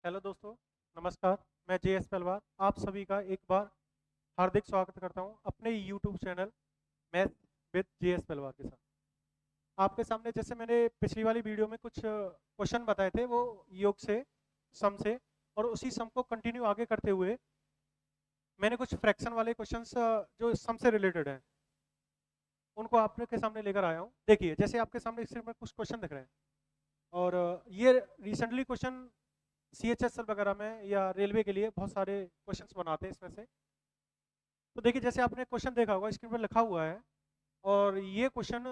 Hello दोस्तों, नमस्कार। मैं जे एस पहलवान आप सभी का एक बार हार्दिक स्वागत करता हूं अपने YouTube channel math with J S पहलवान के साथ। आपके सामने जैसे मैंने पिछली वाली वीडियो में कुछ क्वेश्चन बताए थे, वो योग से, सम से, और उसी सम को कंटिन्यू आगे करते हुए मैंने कुछ फ्रैक्शन वाले क्वेश्चंस जो सम से रिलेटेड हैं उनको आपके सामने लेकर आया हूँ। देखिए, जैसे आपके सामने स्क्रीन पर कुछ क्वेश्चन दिख रहे हैं, और ये रिसेंटली क्वेश्चन सीएचएसएल वगैरह में या रेलवे के लिए बहुत सारे क्वेश्चंस बनाते हैं इसमें से। तो देखिए, जैसे आपने क्वेश्चन देखा होगा, स्क्रीन पर लिखा हुआ है, और ये क्वेश्चन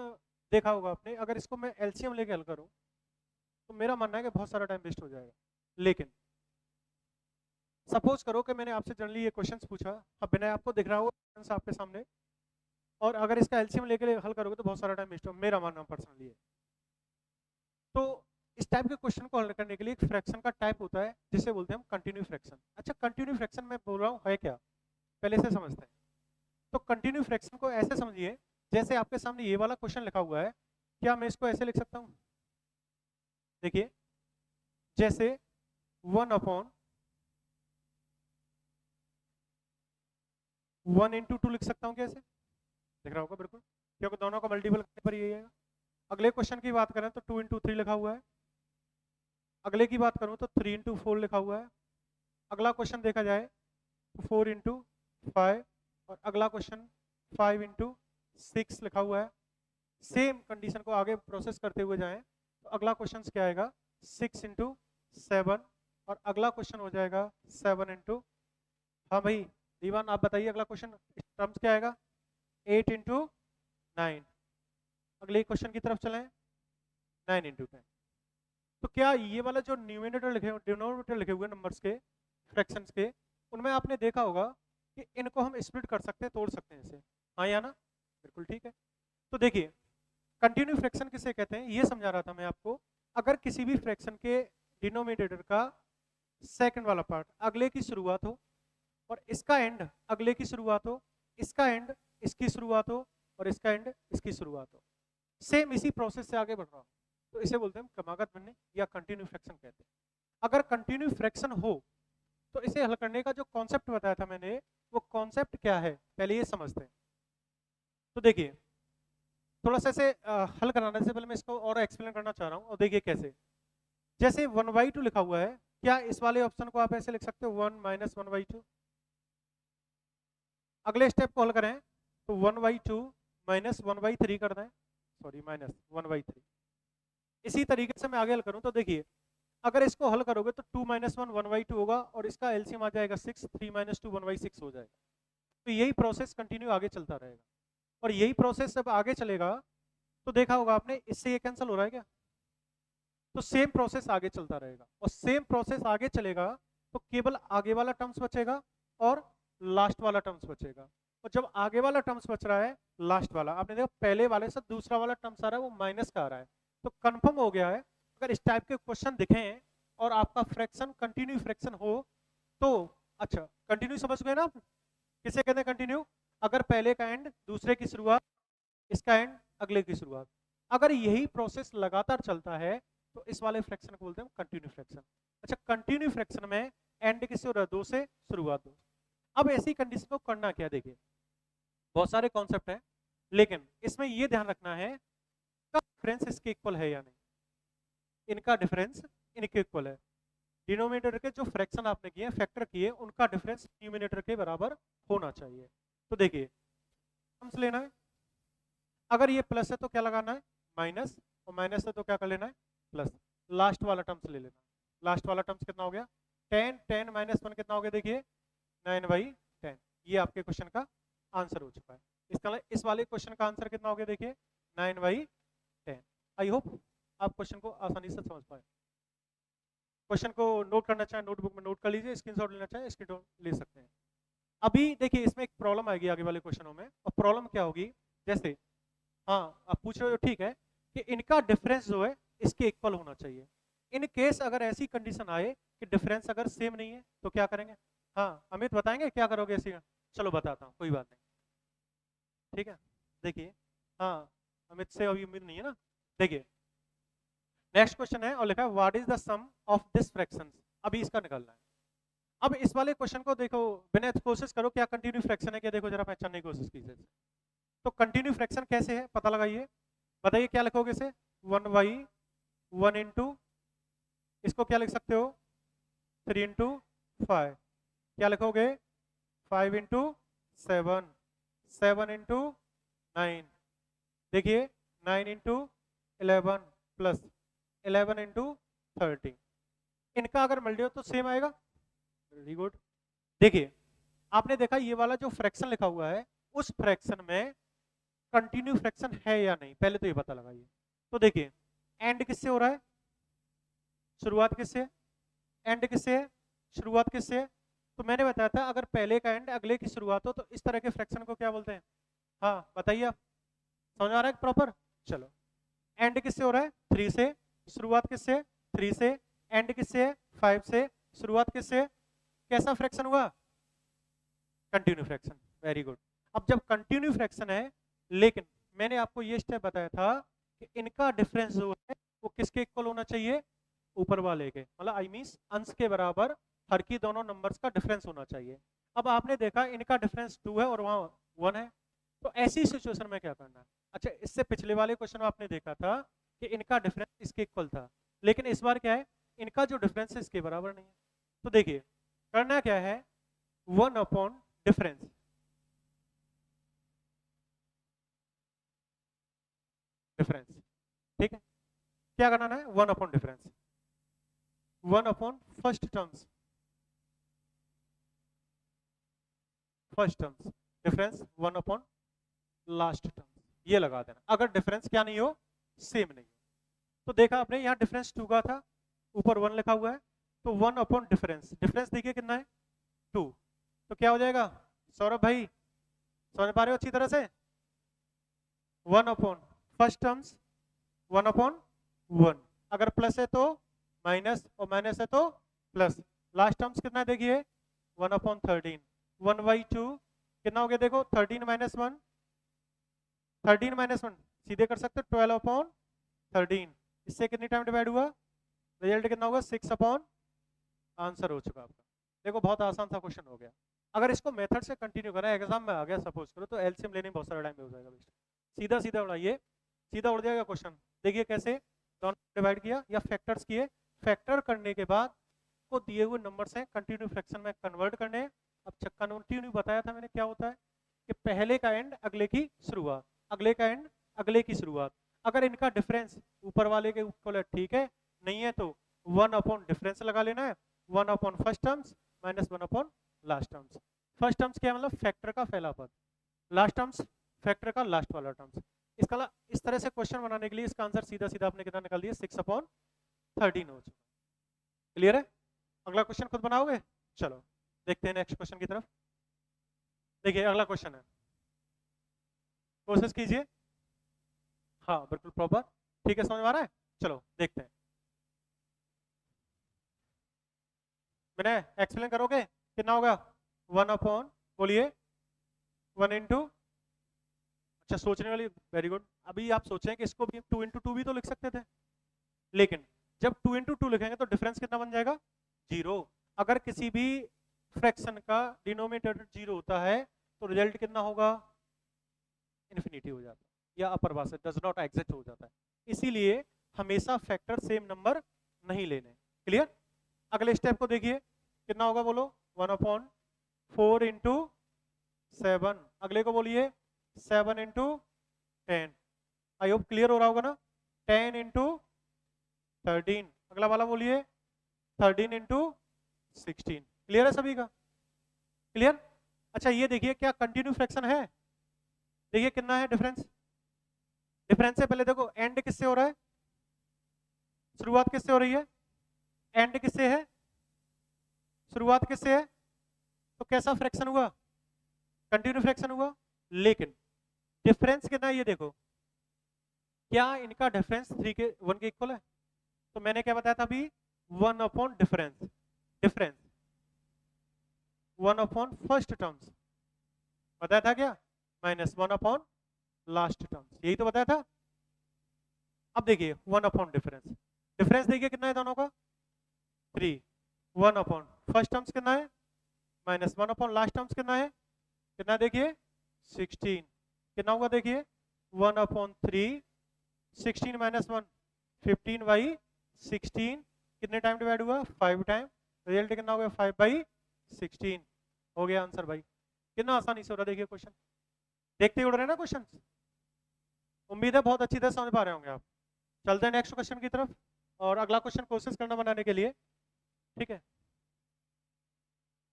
देखा होगा आपने। अगर इसको मैं एलसीएम लेके हल करूं तो मेरा मानना है कि बहुत सारा टाइम वेस्ट हो जाएगा। लेकिन सपोज करो कि मैंने आपसे जनरली ये क्वेश्चन पूछा, अब बिना आपको दिख रहा हो क्वेश्चन आपके सामने, और अगर इसका एलसीएम लेके हल करोगे तो बहुत सारा टाइम वेस्ट हो, मेरा मानना पर्सनली है। तो इस टाइप के क्वेश्चन को हल करने के लिए एक फ्रैक्शन का टाइप होता है जिसे बोलते हैं हम कंटिन्यू फ्रैक्शन। अच्छा, कंटिन्यू फ्रैक्शन मैं बोल रहा हूँ है क्या, पहले से समझते हैं। तो कंटिन्यू फ्रैक्शन को ऐसे समझिए, जैसे आपके सामने ये वाला क्वेश्चन लिखा हुआ है, क्या मैं इसको ऐसे लिख सकता हूँ? देखिए, जैसे 1/1 इंटू 2 लिख सकता हूँ, कैसे दिख रहा होगा बिल्कुल, क्योंकि दोनों का मल्टीपल करने पर यही आएगा। अगले क्वेश्चन की बात करें तो 2 इंटू 3 लिखा हुआ है। अगले की बात करूँ तो 3 इंटू 4 लिखा हुआ है। अगला क्वेश्चन देखा जाए तो 4 इंटू 5, और अगला क्वेश्चन 5 इंटू 6 लिखा हुआ है। सेम कंडीशन को आगे प्रोसेस करते हुए जाएं तो अगला क्वेश्चन क्या आएगा, 6 इंटू 7, और अगला क्वेश्चन हो जाएगा 7 इंटू, हाँ भाई दीवान आप बताइए अगला क्वेश्चन टर्म्स क्या आएगा, 8 इंटू 9। अगले क्वेश्चन की तरफ चलें, 9 इंटू 10। तो क्या ये वाला जो न्यूमिनेटर लिखे डिनोमिनेटर लिखे हुए नंबर्स के, फ्रैक्शंस के, उनमें आपने देखा होगा कि इनको हम स्प्लिट कर सकते हैं, तोड़ सकते हैं इसे, हाँ या ना? बिल्कुल ठीक है। तो देखिए, कंटिन्यू फ्रैक्शन किसे कहते हैं ये समझा रहा था मैं आपको। अगर किसी भी फ्रैक्शन के डिनोमिनेटर का सेकंड वाला पार्ट अगले की शुरुआत हो, और इसका एंड अगले की शुरुआत हो, इसका एंड इसकी शुरुआत हो, और इसका एंड इसकी शुरुआत हो, सेम इसी प्रोसेस से आगे बढ़ रहा हो, तो इसे बोलते हैं क्रमागत बनने या कंटिन्यू फ्रैक्शन कहते हैं। अगर कंटिन्यू फ्रैक्शन हो तो इसे हल करने का जो कॉन्सेप्ट बताया था मैंने, वो कॉन्सेप्ट क्या है पहले ये समझते हैं। तो देखिए, थोड़ा सा इसे हल कराने से पहले मैं इसको और एक्सप्लेन करना चाह रहा हूँ, और देखिए कैसे। जैसे 1/2 लिखा हुआ है, क्या इस वाले ऑप्शन को आप ऐसे लिख सकते हो, 1 - 1/2? अगले स्टेप को हल करें तो 1/2 -1/3 कर दें, सॉरी -1/3। इसी तरीके से मैं आगे हल करूं तो देखिए, अगर इसको हल करोगे तो 2 - 1 1/2 होगा, और इसका एलसीएम आ जाएगा 6, 3 - 2 1/6 हो जाएगा। तो यही प्रोसेस कंटिन्यू आगे चलता रहेगा, और यही प्रोसेस जब आगे चलेगा तो देखा होगा आपने, इससे ये कैंसिल हो रहा है क्या, तो सेम प्रोसेस आगे चलता रहेगा, और सेम प्रोसेस आगे चलेगा तो केवल आगे वाला टर्म्स बचेगा और लास्ट वाला टर्म्स बचेगा। और जब आगे वाला टर्म्स बच रहा है, लास्ट वाला, आपने देखा पहले वाले से दूसरा वाला टर्म्स आ रहा है वो माइनस का आ रहा है, तो कंफर्म हो गया है। अगर इस टाइप के क्वेश्चन दिखें और आपका फ्रैक्शन कंटिन्यू फ्रैक्शन हो तो, अच्छा कंटिन्यू समझ गए ना आप, किसे कहते हैं कंटिन्यू? अगर पहले का एंड दूसरे की शुरुआत, इसका एंड अगले की शुरुआत, अगर यही प्रोसेस लगातार चलता है तो इस वाले फ्रैक्शन को बोलते हैं कंटिन्यू फ्रैक्शन। अच्छा, कंटिन्यू फ्रैक्शन में एंड किससे हो रहा है, 2 से शुरुआत हो। अब ऐसी कंडीशन को करना क्या, देखिए बहुत सारे कॉन्सेप्ट हैं, लेकिन इसमें यह ध्यान रखना है का डिफरेंस इसके इक्वल है या नहीं। इनका डिफरेंस इनके इक्वल है, डिनोमिनेटर के जो फ्रैक्शन आपने किए, फैक्टर किए, उनका डिफरेंस न्यूमिनेटर के बराबर होना चाहिए। तो देखिए, टर्म्स लेना है, अगर ये प्लस है तो क्या लगाना है, माइनस, और माइनस है तो क्या कर लेना है, प्लस। लास्ट वाला टर्म्स ले लेना, लास्ट वाला टर्म्स कितना हो गया, 10, 10 - 1 कितना हो गया, देखिए 9/10। ये आपके क्वेश्चन का आंसर हो चुका है। इसका इस वाले क्वेश्चन का आंसर कितना हो गया, देखिए 9/10। आई होप आप क्वेश्चन को आसानी से समझ पाए। क्वेश्चन को नोट करना चाहे नोटबुक में नोट कर लीजिए, स्क्रीनशॉट लेना चाहे स्क्रीनशॉट ले सकते हैं। अभी देखिए, इसमें एक प्रॉब्लम आएगी आगे वाले क्वेश्चनों में, और प्रॉब्लम क्या होगी, जैसे, हाँ आप पूछ रहे हो ठीक है, कि इनका डिफरेंस जो है इसके इक्वल होना चाहिए। इन केस अगर ऐसी कंडीशन आए कि डिफरेंस अगर सेम नहीं है तो क्या करेंगे? हाँ अमित बताएंगे क्या करोगे ऐसी? चलो बताता हूँ, कोई बात नहीं, ठीक है। देखिए, हाँ अमित से अभी उम्मीद नहीं है ना। देखिए, नेक्स्ट क्वेश्चन है और लिखा है what is the sum of this fractions. अभी इसका निकालना है। अब इस वाले क्वेश्चन को देखो, बिना कोशिश करो क्या कंटिन्यू फ्रैक्शन है क्या, देखो जरा पहचानने की कोशिश कीजिए। तो कंटिन्यू फ्रैक्शन कैसे है पता लगाइए, बताइए क्या लिखोगे इसे, 1/1 इसको क्या लिख सकते हो, 3/5, क्या लिखोगे 5/7, 7/9, देखिए 9/11 प्लस 11/30, इनका अगर मल्टी हो तो सेम आएगा। Very good. देखिए आपने देखा ये वाला जो फ्रैक्शन लिखा हुआ है उस फ्रैक्शन में कंटिन्यू फ्रैक्शन है या नहीं, पहले तो ये पता लगाइए। तो देखिए एंड किससे हो रहा है, शुरुआत किससे, एंड किससे है, शुरुआत किससे है। तो मैंने बताया था अगर पहले का एंड अगले की शुरुआत हो तो इस तरह के फ्रैक्शन को क्या बोलते हैं। हाँ बताइए आप, समझ आ रहा है प्रॉपर। चलो एंड किससे हो रहा है, 3 से, शुरुआत किससे, 3 से, एंड किससे है, 5 से, शुरुआत किससे, कैसा फ्रैक्शन हुआ, कंटिन्यू फ्रैक्शन। Very good. अब जब कंटिन्यू फ्रैक्शन है, लेकिन मैंने आपको ये स्टेप बताया था कि इनका डिफरेंस जो है वो किसके इक्वल होना चाहिए, ऊपर वाले के, मतलब आई मीन अंश के बराबर हर की दोनों नंबर्स का डिफरेंस होना चाहिए। अब आपने देखा इनका डिफरेंस 2 है और वहां 1 है, तो ऐसी सिचुएशन में क्या करना है। अच्छा इससे पिछले वाले क्वेश्चन में आपने देखा था कि इनका डिफरेंस इसके इक्वल था, लेकिन इस बार क्या है, इनका जो डिफरेंस है इसके बराबर नहीं है। तो देखिए करना क्या है, 1 डिफरेंस, डिफरेंस, ठीक है, क्या करना है, 1 difference, 1 first terms, first terms difference 1 last terms, ये लगा देना अगर डिफरेंस क्या नहीं हो, सेम नहीं हो। तो देखा आपने यहाँ डिफरेंस 2 का था, ऊपर 1 लिखा हुआ है, तो 1 डिफरेंस, डिफरेंस देखिए कितना है 2, तो क्या हो जाएगा सौरभ भाई, समझ पा रहे हो अच्छी तरह से, 1 फर्स्ट टर्म्स 1/1, अगर प्लस है तो माइनस और माइनस है तो प्लस, लास्ट टर्म्स कितना है देखिए 1/13, 1/2 कितना हो गया देखो 13 -1 सीधे कर सकते हो 12/13, इससे कितनी टाइम डिवाइड हुआ, रिजल्ट कितना होगा 6 आंसर हो चुका आपका। देखो बहुत आसान सा क्वेश्चन हो गया। अगर इसको मेथड से कंटिन्यू करें, एग्जाम में आ गया सपोज करो, तो एलसीएम लेने में बहुत सारा टाइम हो जाएगा बेस्ट, सीधा सीधा उड़ाइए, सीधा उड़ जाएगा क्वेश्चन। देखिए कैसे, दोनों डिवाइड किया या फैक्टर्स किए, फैक्टर करने के बाद को दिए हुए नंबर्स हैं कंटिन्यू फ्रैक्शन में कन्वर्ट करने हैं। अब कंटिन्यू बताया था मैंने क्या होता है, कि पहले का एंड अगले की शुरुआत, अगले का एंड अगले की शुरुआत, अगर इनका डिफरेंस ऊपर वाले के इक्वल है ठीक है, नहीं है तो 1/डिफरेंस लगा लेना है, 1/फर्स्ट टर्म्स माइनस 1/लास्ट टर्म्स। फर्स्ट टर्म्स क्या मतलब फैक्टर का पहला पद, लास्ट टर्म्स फैक्टर का लास्ट वाला टर्म्स। इसका इस तरह से क्वेश्चन बनाने के लिए इसका आंसर सीधा सीधा आपने कितना निकाल दिया 6/13 हो चुका। क्लियर है, अगला क्वेश्चन खुद बनाओगे। चलो देखते हैं नेक्स्ट क्वेश्चन की तरफ। देखिए अगला क्वेश्चन है, कोशिश कीजिए, हाँ बिल्कुल प्रॉपर, ठीक है समझ में आ रहा है। चलो देखते हैं, मैंने एक्सप्लेन करोगे कितना होगा 1/, बोलिए 1 अच्छा सोचने वाली, वेरी गुड। अभी आप सोचें कि इसको भी 2 × 2 भी तो लिख सकते थे, लेकिन जब 2 × 2 लिखेंगे तो डिफरेंस कितना बन जाएगा 0। अगर किसी भी फ्रैक्शन का डिनोमिनेटर 0 होता है तो रिजल्ट कितना होगा, इन्फिनिटी हो जाता है या अपर बार से डज नॉट एग्जिस्ट हो जाता है। इसीलिए हमेशा फैक्टर सेम नंबर नहीं लेने। क्लियर, अगले स्टेप को देखिए कितना होगा, बोलो 1/4 × 7, अगले को बोलिए 7 × 10, आई होप क्लियर हो रहा होगा ना, 10 × 13, अगला वाला बोलिए 13 × 16, क्लियर है सभी का, क्लियर। अच्छा ये देखिए क्या कंटिन्यू फ्रैक्शन है, देखिए कितना है डिफरेंस, डिफरेंस से पहले देखो एंड किससे हो रहा है, शुरुआत किससे हो रही है, एंड किससे है, शुरुआत किससे है, तो कैसा फ्रैक्शन हुआ, कंटिन्यू फ्रैक्शन हुआ। लेकिन डिफरेंस कितना है ये देखो, क्या इनका डिफरेंस 1 के इक्वल है, तो मैंने क्या बताया था अभी 1/डिफरेंस, डिफरेंस 1/फर्स्ट टर्म्स बताया था क्या, माइनस 1/लास्ट टर्म्स, यही तो बताया था। अब देखिए 1/डिफरेंस, डिफरेंस देखिए कितना है दोनों का 3, 1 अपॉन फर्स्ट टर्म्स कितना है माइनस 1 अपॉन लास्ट टर्म्स कितना है, कितना देखिए 16, कितना होगा देखिए 1 अपॉन 3, 16 माइनस 1 15 बाई 16, कितने टाइम डिवाइड हुआ 5 टाइम, रिजल्ट कितना हो गया 5 बाई 16, हो गया आंसर भाई। कितना आसानी से हो रहा देखिए क्वेश्चन, देखते ही उड़ रहे हैं ना क्वेश्चन। उम्मीद है बहुत अच्छी तरह समझ पा रहे होंगे आप। चलते हैं नेक्स्ट क्वेश्चन की तरफ और अगला क्वेश्चन कोशिश करना बनाने के लिए, ठीक है।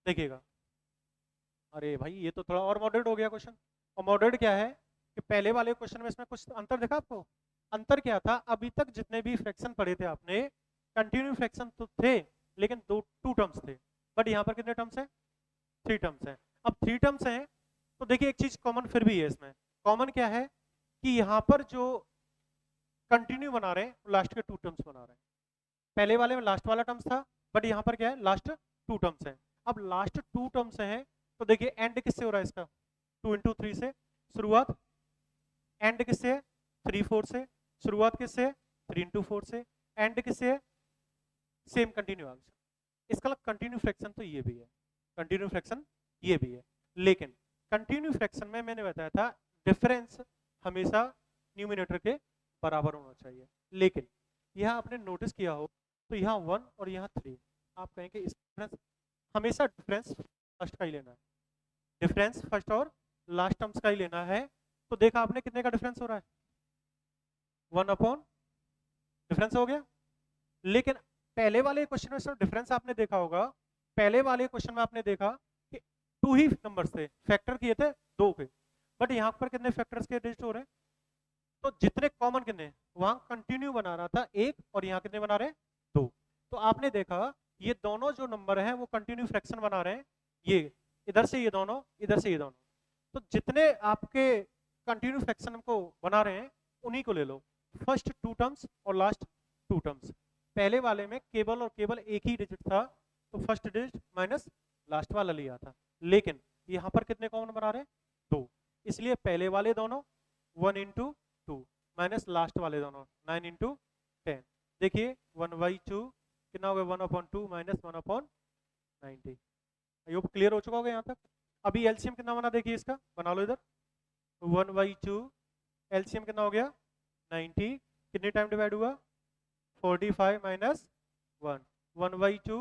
देखिएगा, अरे भाई ये तो थोड़ा और मॉडरेट हो गया क्वेश्चन। और मॉडरेट क्या है कि पहले वाले क्वेश्चन में इसमें कुछ अंतर दिखा आपको। अंतर क्या था, अभी तक जितने भी फ्रैक्शन पढ़े थे आपने कंटिन्यू फ्रैक्शन तो थे लेकिन टू टर्म्स थे, बट यहाँ पर कितने टर्म्स हैं 3 टर्म्स हैं। अब 3 टर्म्स हैं तो देखिए एक चीज कॉमन फिर भी है इसमें। कॉमन क्या है कि यहाँ पर जो कंटिन्यू बना रहे हैं लास्ट के 2 टर्म्स बना रहे हैं। पहले वाले में लास्ट वाला टर्म्स था बट यहाँ पर क्या है लास्ट 2 टर्म्स है। अब लास्ट 2 टर्म्स हैं तो देखिए एंड किससे हो रहा है इसका 2 इंटू 3 से शुरुआत, एंड किससे है 3 4 से, शुरुआत किससे है 3 इंटू 4 से, एंड किससे है सेम कंटिन्यू आंसर। इसका कंटिन्यू फ्रैक्शन तो ये भी है, कंटिन्यू फ्रैक्शन ये भी है, लेकिन कंटिन्यू फ्रैक्शन में मैंने बताया था डिफरेंस हमेशा न्यूमिनेटर के बराबर होना चाहिए। लेकिन यहाँ आपने नोटिस किया हो तो यहाँ 1 और यहाँ 3, आप कहें कि इस डिफरेंस हमेशा डिफरेंस फर्स्ट का ही लेना है, डिफरेंस फर्स्ट और लास्ट टर्म्स का ही लेना है। तो देखा आपने कितने का डिफरेंस हो रहा है 1 अपॉन डिफरेंस हो गया। लेकिन पहले वाले क्वेश्चन में सिर्फ डिफरेंस आपने देखा होगा, पहले वाले क्वेश्चन में आपने देखा कि 2 ही नंबर्स थे, फैक्टर किए थे 2 के, बट यहाँ पर कितने फैक्टर्स के डिजिट हो रहे हैं, तो जितने कॉमन कितने वहां कंटिन्यू बना रहा था 1 और यहाँ कितने बना रहे हैं 2। तो आपने देखा ये दोनों जो नंबर हैं वो कंटिन्यू फ्रैक्शन बना रहे हैं, ये इधर से ये दोनों, इधर से ये दोनों, तो जितने आपके कंटिन्यू फ्रैक्शन को बना रहे हैं उन्हीं को ले लो, फर्स्ट 2 टर्म्स और लास्ट 2 टर्म्स। पहले वाले में केवल और केवल एक ही डिजिट था तो फर्स्ट डिजिट माइनस लास्ट वाला लिया था, लेकिन यहाँ पर कितने कॉमन बना रहे हैं 2, इसलिए पहले वाले दोनों 1 इंटू 2 माइनस लास्ट वाले दोनों 9 इंटू 10। देखिए 1/2 कितना हो गया 1 upon 2 minus 1 upon 90। I hope clear हो चुका होगा यहाँ तक। अभी एलसीएम कितना बना देखिए इसका, बना लो इधर 1/2, एलसीएम कितना हो गया 90, कितने टाइम डिवाइड हुआ 45 माइनस 1, 1/2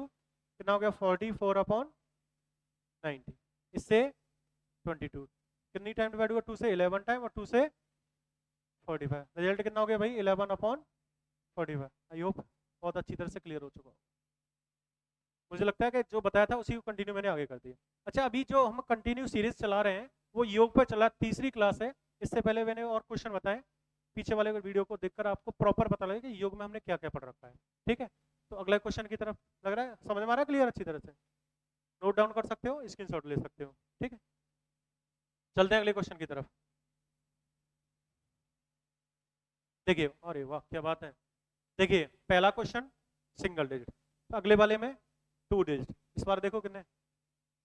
कितना हो गया 44 अपॉन 90, इससे 22, कितनी टाइम डिवाइड हुआ 2 से 11 टाइम और 2 से 45, रिजल्ट कितना हो गया भाई 11 अपॉन 45। आई होप बहुत अच्छी तरह से क्लियर हो चुका हो। मुझे लगता है कि जो बताया था उसी को कंटिन्यू मैंने आगे कर दिया। अच्छा अभी जो हम कंटिन्यू सीरीज चला रहे हैं वो योग पर चला, तीसरी क्लास है। इससे पहले मैंने और क्वेश्चन बताए, पीछे वाले वीडियो को देखकर आपको प्रॉपर पता लगे कि योग में हमने क्या क्या पढ़ रखा है, ठीक है। तो अगले क्वेश्चन की तरफ लग रहा है समझ में आ रहा है क्लियर अच्छी तरह से, नोट डाउन कर सकते हो, स्क्रीनशॉट ले सकते हो, ठीक है। चलते हैं अगले क्वेश्चन की तरफ। देखिए अरे वाह क्या बात है, देखिए पहला क्वेश्चन सिंगल डिजिट, तो अगले वाले में 2 डिजिट। इस बार देखो कितने,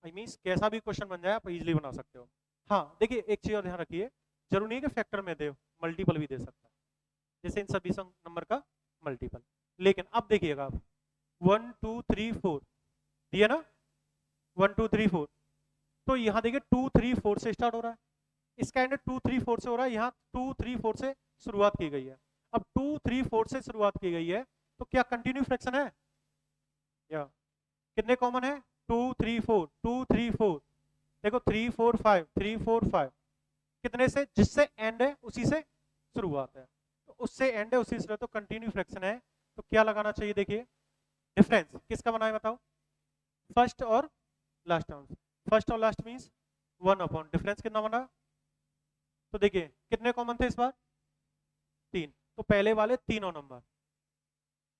आई मीन कैसा भी क्वेश्चन बन जाए आप इजीली बना सकते हो। हाँ देखिए एक चीज और ध्यान रखिए, जरूरी नहीं है कि फैक्टर में दे, मल्टीपल भी दे सकता है, जैसे इन सभी नंबर का मल्टीपल। लेकिन अब देखिएगा आप 1 2 3 4 दिया ना, 1 2 3 4, तो यहाँ देखिए 2 3 4 से स्टार्ट हो रहा है, इसका एंड 2 3 4 से हो रहा है, यहाँ 2 3 4 से शुरुआत की गई है। अब 2 3 4 से शुरुआत की गई है तो क्या कंटिन्यू फ्रैक्शन है, या कितने कॉमन है 2 3 4 2 3 4, देखो 3 4 5 3 4 5, कितने से जिससे एंड है उसी से शुरुआत है, तो उससे एंड है उसी से, तो कंटिन्यू फ्रैक्शन है। तो क्या लगाना चाहिए देखिए, डिफरेंस किसका बना है बताओ, फर्स्ट और लास्ट टर्म्स, फर्स्ट और लास्ट मींस 1 अपॉन डिफरेंस कितना बना, तो देखिए कितने कॉमन थे इस बार 3, तो पहले वाले तीनों number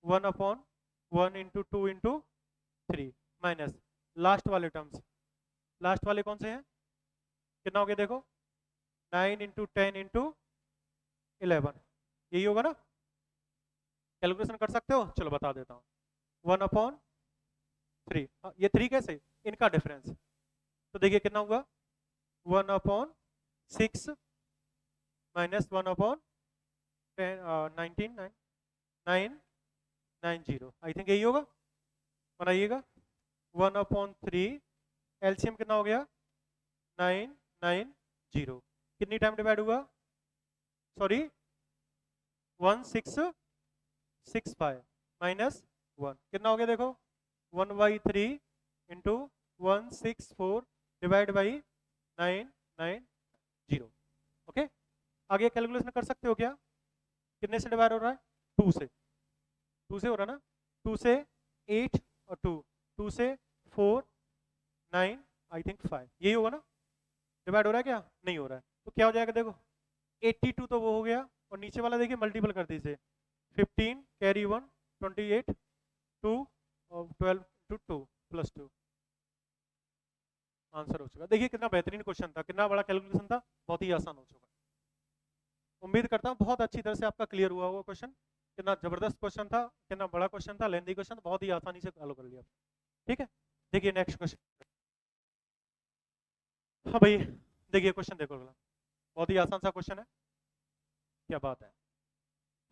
1 upon 1 into 2 into 3 minus last वाले टर्म्स, लास्ट वाले कौन से हैं, कितना हो गया देखो 9 इंटू 10 इंटू 11, यही होगा ना, कैलकुलेशन कर सकते हो, चलो बता देता हूँ 1 अपॉन 3, ये 3 कैसे, इनका डिफरेंस, तो देखिए कितना होगा 1 upon 6 minus 1 upon 19 9 9 9 0, I think यही होगा, बनाइएगा 1/3, एलसीएम कितना हो गया 990, कितनी टाइम डिवाइड हुआ, सॉरी 1665 माइनस 1 कितना हो गया, देखो 1/3 इंटू 164 डिवाइड बाई 990। ओके, आगे कैलकुलेशन कर सकते हो क्या, कितने से डिवाइड हो रहा है, 2 से, 2 से हो रहा है ना, 2 से 8 और 2 से 4 9 आई थिंक 5, यही होगा ना, डिवाइड हो रहा है क्या, नहीं हो रहा है, तो क्या हो जाएगा, देखो 82 तो वो हो गया, और नीचे वाला देखिए मल्टीपल कर दीजिए, 15 कैरी 1 28 2 और 12 टू 2 प्लस 2, आंसर हो चुका। देखिए कितना बेहतरीन क्वेश्चन था, कितना बड़ा कैलकुलेशन था, बहुत ही आसान हो चुका। उम्मीद करता हूँ बहुत अच्छी तरह से आपका क्लियर हुआ होगा क्वेश्चन, कितना जबरदस्त क्वेश्चन था, कितना बड़ा क्वेश्चन था, लेंथी क्वेश्चन, बहुत ही आसानी से हल कर लिया। ठीक है, देखिए नेक्स्ट क्वेश्चन। हाँ भाई, देखिए क्वेश्चन देखो अगला, बहुत ही आसान सा क्वेश्चन है, क्या बात है।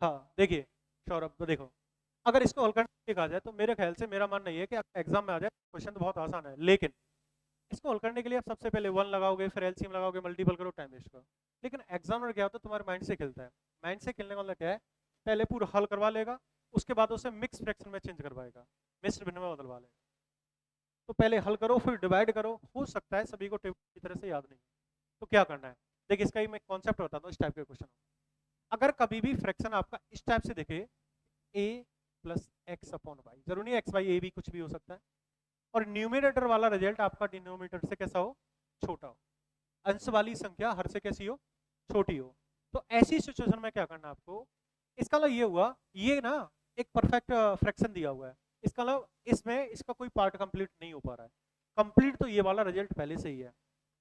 हाँ देखिए सौरभ, तो देखो अगर इसको हल करने के लिए कहा जाए तो मेरे ख्याल से मेरा मानना ये है कि एग्जाम में आ जाए क्वेश्चन तो बहुत आसान है, लेकिन इसको हल करने के लिए आप सबसे पहले 1 लगाओगे, फिर एलसीएम लगाओगे, मल्टीपल करो, टाइम वेस्ट करो। लेकिन एग्जामिनर क्या होता है, तुम्हारे माइंड से खेलता है, माइंड से खेलने का मतलब क्या है, पहले पूरा हल करवा लेगा, उसके बाद उसे मिक्स फ्रैक्शन में चेंज करवाएगा, मिश्र भिन्न में बदलवा लेगा। तो पहले हल करो फिर डिवाइड करो, हो सकता है सभी को टेबल की तरह से याद नहीं, तो क्या करना है, देखिए इसका ही मैं कॉन्सेप्ट बताता हूँ, इस टाइप के क्वेश्चन। अगर कभी भी फ्रैक्शन आपका इस टाइप से दिखे, a plus x upon y, जरूरी नहीं एक्स वाई ए भी कुछ भी हो सकता है, और न्यूमिनेटर वाला रिजल्ट आपका डिनोमिनेटर से कैसा हो, छोटा हो, अंश वाली संख्या हर से कैसी हो, छोटी हो, तो ऐसी सिचुएशन में क्या करना आपको, इसका मतलब ये हुआ, ये ना एक परफेक्ट फ्रैक्शन दिया हुआ है, इसका मतलब इसमें इसका कोई पार्ट कंप्लीट नहीं हो पा रहा है, कंप्लीट तो ये वाला रिजल्ट पहले से ही है।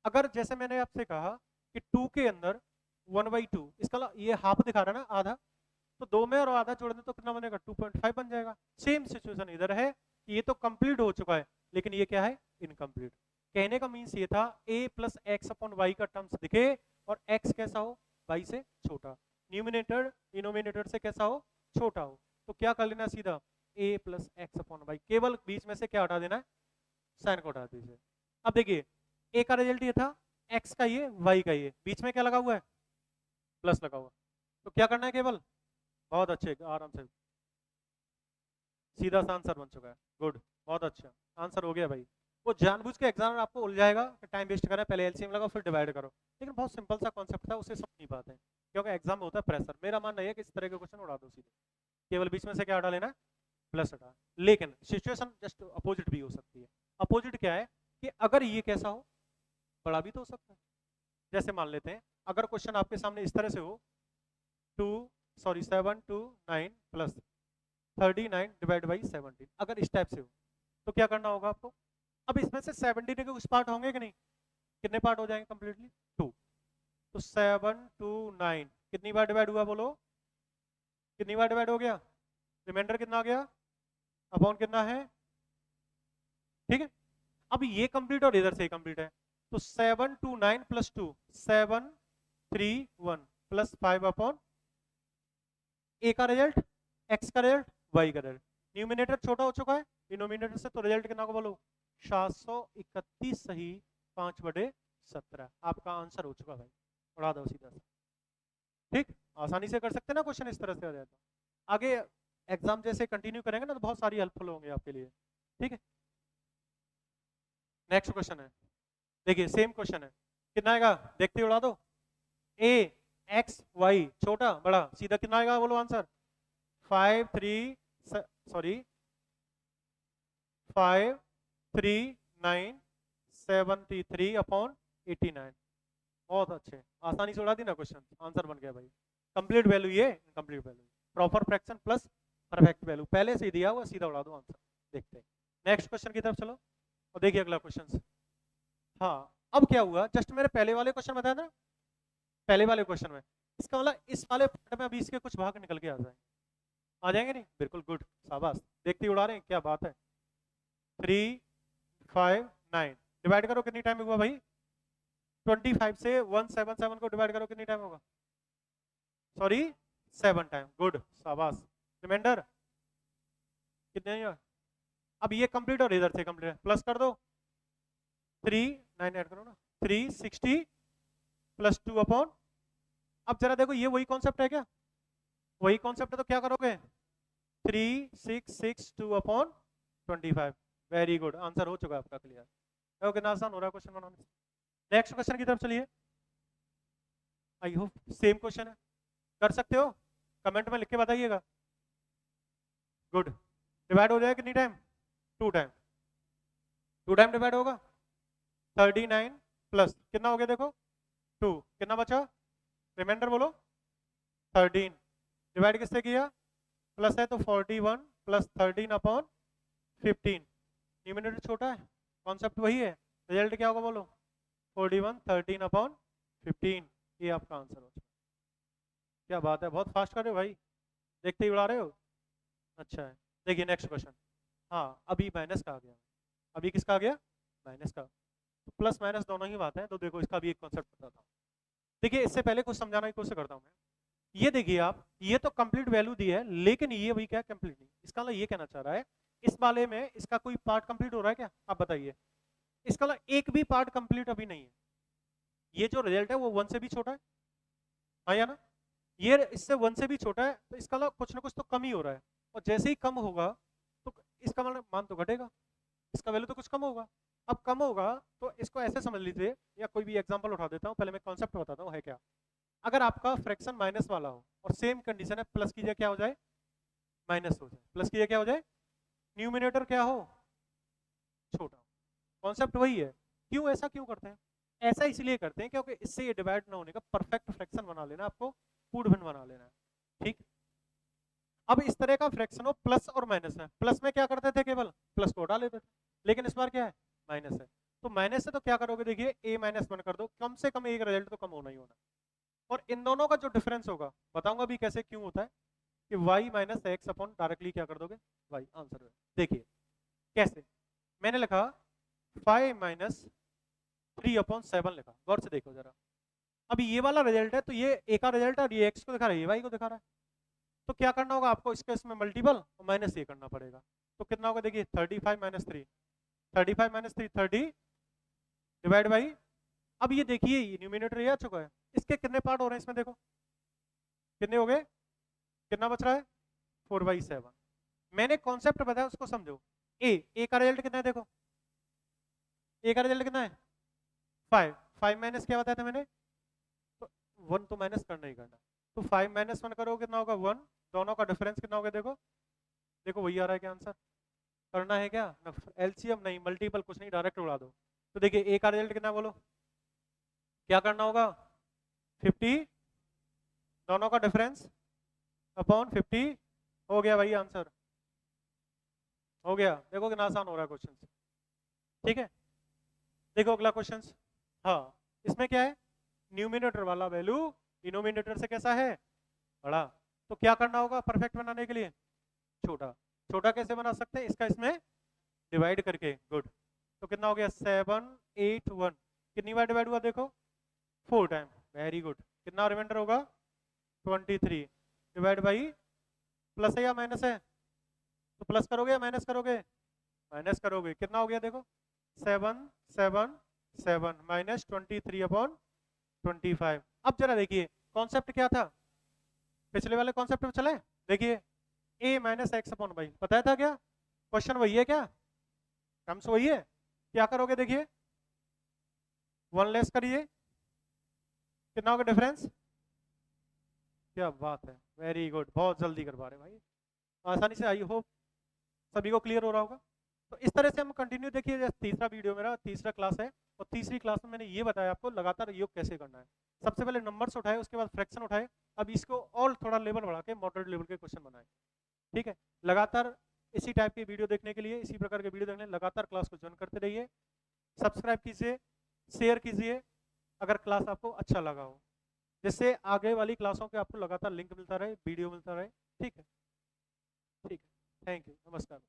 अगर जैसे मैंने आपसे कहा कि 2 के अंदर 1/2, इसका मतलब ये हाफ दिखा रहा है ना, आधा, तो 2 में और आधा जोड़ दें तो कितना बनेगा, 2.5 बन जाएगा। सेम सिचुएशन इधर है कि ये तो कंप्लीट हो चुका है, लेकिन ये क्या है, इनकम्प्लीट। कहने का मीन्स ये था a plus x upon y का टर्म्स दिखे और x कैसा हो, y से छोटा, न्यूमिनेटर डिनोमिनेटर से कैसा हो, छोटा हो, तो क्या कर लेना सीधा, a plus x upon y, केवल बीच में से क्या हटा देना है, साइन को हटा दीजिए। अब देखिए a का रिजल्ट ये था, x का ये, y का ये, बीच में क्या लगा हुआ है, प्लस लगा हुआ, तो क्या करना है, केवल, बहुत अच्छे, आराम से सीधा सा आंसर बन चुका है, गुड, बहुत अच्छा आंसर हो गया भाई। वो जानबूझ के एग्जाम में आपको उलझाएगा कि टाइम वेस्ट करें, पहले एलसीएम लगाओ फिर डिवाइड करो, लेकिन बहुत सिंपल सा कॉन्सेप्ट था, उसे समझ नहीं पाते क्योंकि एग्जाम में होता है प्रेशर। मेरा मानना है कि इस तरह के क्वेश्चन उड़ा दो सीधे, केवल बीच में से क्या हटा लेना, प्लस हटा। लेकिन सिचुएशन जस्ट अपोजिट भी हो सकती है। अपोजिट क्या है कि अगर ये कैसा हो, बड़ा भी तो हो सकता है। जैसे मान लेते हैं अगर क्वेश्चन आपके सामने इस तरह से हो, 7 to 9 प्लस 39 डिवाइड बाई 17, अगर इस टाइप से हो तो क्या करना होगा आपको, अब इसमें से 17 के कुछ पार्ट होंगे कि नहीं, कितने पार्ट हो जाएंगे कंप्लीटली, 2, तो 7 to 9 कितनी बार डिवाइड हुआ, बोलो कितनी बार डिवाइड हो गया, रिमाइंडर कितना आ गया, अपॉन कितना है, ठीक है। अब ये कंप्लीट और इधर से कंप्लीट है, तो 7 to 9 प्लस 2, 7 3 1 प्लस 5 अपॉन ए का रिजल्ट, एक्स का रिजल्ट, वाई का रिजल्ट, न्यूमिनेटर छोटा हो चुका है डिनोमिनेटर से, तो रिजल्ट कितना को बोलो, 731 सही 5/17, आपका आंसर हो चुका भाई, उड़ा दो सीधा सा। ठीक, आसानी से कर सकते ना क्वेश्चन, इस तरह से आ जाए तो आगे एग्जाम जैसे कंटिन्यू करेंगे ना तो बहुत सारी हेल्पफुल होंगे आपके लिए। ठीक है, नेक्स्ट क्वेश्चन है, देखिए सेम क्वेश्चन है, कितना आएगा देखते उड़ा दो, ए एक्स वाई छोटा बड़ा, सीधा कितना आएगा बोलो आंसर, 5 3 सॉरी 5 3 9 73 अपॉन 89, बहुत अच्छे, आसानी से उड़ा दी ना क्वेश्चन, आंसर बन गया भाई। कंप्लीट वैल्यू ये, incomplete value, proper fraction plus perfect value, पहले से ही दिया हुआ, सीधा उड़ा दो आंसर। देखते हैं नेक्स्ट क्वेश्चन की तरफ चलो, और देखिए अगला क्वेश्चन। हाँ अब क्या हुआ, जस्ट मेरे पहले वाले क्वेश्चन बताया था, पहले वाले क्वेश्चन में, इसका मतलब इस वाले पार्ट में अभी इसके कुछ भाग निकल के आ जाएंगे नहीं, बिल्कुल गुड, शाबाश, देखते ही उड़ा रहे हैं, क्या बात है। 3 5 9 डिवाइड करो, कितनी टाइम हुआ भाई, 25 से 177 को डिवाइड करो, कितनी टाइम होगा, सॉरी 7 टाइम, गुड शाबाश। रिमाइंडर कितने, अब ये कंप्लीट और इधर से कंप्लीट, प्लस कर दो 3, 9 ऐड करो ना, 360 प्लस 2 अपॉन, अब जरा देखो ये वही कॉन्सेप्ट है क्या, वही कॉन्सेप्ट है, तो क्या करोगे 3662 अपॉन 25। वेरी गुड, आंसर हो चुका है आपका क्लियर। देखो कितना आसान हो रहा है क्वेश्चन बनाने। नेक्स्ट क्वेश्चन की तरफ चलिए। आई होप सेम क्वेश्चन है, कर सकते हो, कमेंट में लिख के बताइएगा। गुड, डिवाइड हो जाए कितनी टाइम, 2 टाइम, 2 टाइम डिवाइड होगा 39 प्लस कितना हो गया देखो 2, कितना बचा रिमाइंडर बोलो 13, डिवाइड किससे किया, प्लस है तो 41 प्लस 13 अपॉन 15, न्यूमरेटर छोटा है, कॉन्सेप्ट वही है, रिजल्ट क्या होगा बोलो 41 13 अपॉन 15, ये आपका आंसर हो। क्या बात है, बहुत फास्ट कर रहे हो भाई, देखते ही उड़ा रहे हो, अच्छा है। देखिए नेक्स्ट क्वेश्चन, हाँ अभी माइनस का आ गया, अभी किसका आ गया माइनस का, तो प्लस माइनस दोनों ही बात है, तो देखो इसका भी एक कॉन्सेप्ट बताता हूँ। देखिए इससे पहले कुछ समझाना की कोशिश करता हूँ मैं, ये देखिए आप, ये तो कंप्लीट वैल्यू दी है, लेकिन ये वही क्या कंप्लीट नहीं, इसका मतलब ये कहना चाह रहा है इस वाले में इसका कोई पार्ट कंप्लीट हो रहा है क्या, आप बताइए, इसका मतलब एक भी पार्ट कंप्लीट अभी नहीं है, ये जो रिजल्ट है वो 1 से भी छोटा है, हाँ या ना, ये इससे 1 से भी छोटा है, तो इसका मतलब कुछ ना कुछ तो कम ही हो रहा है, और जैसे ही कम होगा तो इसका मतलब मान तो घटेगा, इसका वैल्यू तो कुछ कम होगा, अब कम होगा तो इसको ऐसे समझ लीजिए, या कोई भी एग्जांपल उठा देता हूँ, पहले मैं कॉन्सेप्ट बताता हूँ है क्या। अगर आपका फ्रैक्शन माइनस वाला हो और सेम कंडीशन है, प्लस कीजिए क्या हो जाए माइनस हो जाए, प्लस कीजिए क्या हो जाए, न्यूमिनेटर क्या हो छोटा, कॉन्सेप्ट वही है। क्यों ऐसा क्यों करते हैं, ऐसा इसलिए करते हैं क्योंकि इससे ये डिवाइड ना होने का परफेक्ट फ्रैक्शन बना लेना, आपको पूर्ण भिन्न बना लेना है, ठीक। अब इस तरह का फ्रैक्शन हो प्लस और माइनस है, प्लस में क्या करते थे केवल प्लस को हटा लेते थे, लेकिन इस बार क्या है माइनस है, तो माइनस से तो क्या करोगे देखिए a -1 कर दो, कम से कम एक रिजल्ट तो कम होना ही होना, और इन दोनों का जो डिफरेंस होगा बताऊंगा भी कैसे क्यों होता है, कि y minus x upon directly क्या कर दोगे y, आंसर है। देखिए कैसे, मैंने लिखा 5 माइनस 3 अपॉन 7 लिखा, गौर से देखो जरा, अभी ये वाला रिजल्ट है तो ये a का रिजल्ट है और ये x को दिखा रहा है, ये y को दिखा रहा है, तो क्या करना होगा आपको इसके इसमें मल्टीपल और माइनस ये करना पड़ेगा, तो कितना होगा देखिए 35 माइनस 3, 35 माइनस 3 30 डिवाइड बाई, अब ये देखिए ये न्यूमिनेटर ये आ चुका है, इसके कितने पार्ट हो रहे हैं इसमें देखो, कितने हो गए, कितना बच रहा है 4/7, मैंने कॉन्सेप्ट बताया उसको समझो, ए का रिजल्ट कितना है देखो, ए का रिजल्ट कितना है 5, 5 माइनस क्या बताया था मैंने, तो 1 तो माइनस करना ही करना, तो 5 माइनस 1 करोगे कितना होगा 1, दोनों का डिफरेंस कितना होगा देखो, देखो वही आ रहा है क्या आंसर, करना है क्या एलसीएम नहीं मल्टीपल कुछ नहीं, डायरेक्ट उड़ा दो, तो देखिए ए का रिजल्ट कितना बोलो, क्या करना होगा 50, दोनों का डिफरेंस अपॉन 50, हो गया भाई आंसर, हो गया, देखो कितना आसान हो रहा है क्वेश्चन, ठीक है। देखो अगला क्वेश्चन, हाँ इसमें क्या है, न्यूमिनेटर वाला वैल्यू डिनोमिनेटर से कैसा है बड़ा, तो क्या करना होगा परफेक्ट बनाने के लिए छोटा, छोटा कैसे बना सकते हैं इसका इसमें डिवाइड करके, गुड, तो कितना हो गया 7 8 1, कितनी बार डिवाइड हुआ देखो 4 टाइम, वेरी गुड, कितना रिमाइंडर होगा 23, डिवाइड बाई, प्लस है या माइनस है, तो प्लस करोगे या माइनस करोगे, माइनस करोगे, कितना हो गया देखो 7 7 7 माइनस 23 अपॉन 25। अब जरा देखिए कॉन्सेप्ट क्या था, पिछले वाले कॉन्सेप्ट में चले, देखिए a minus x upon y, बताया था क्या, क्वेश्चन वही है क्या, टर्म्स वही है, क्या करोगे देखिए 1 लेस करिए, कितना होगा डिफरेंस, क्या बात है, वेरी गुड, बहुत जल्दी कर पा रहे भाई, आसानी से, आई होप सभी को क्लियर हो रहा होगा। तो इस तरह से हम कंटिन्यू, देखिए तीसरा वीडियो मेरा तीसरा क्लास है, और तीसरी क्लास में मैंने ये बताया आपको लगातार योग कैसे करना है, सबसे पहले नंबर्स उठाए, उसके बाद फ्रैक्शन उठाए, अब इसको और थोड़ा लेवल बढ़ा के मॉडरेट लेवल के क्वेश्चन बनाए, ठीक है। लगातार इसी टाइप की वीडियो देखने के लिए, इसी प्रकार के वीडियो देखने के लिए लगातार क्लास को ज्वाइन करते रहिए, सब्सक्राइब कीजिए, शेयर कीजिए अगर क्लास आपको अच्छा लगा हो, जिससे आगे वाली क्लासों के आपको लगातार लिंक मिलता रहे, वीडियो मिलता रहे, ठीक है, ठीक है, थैंक यू, नमस्कार।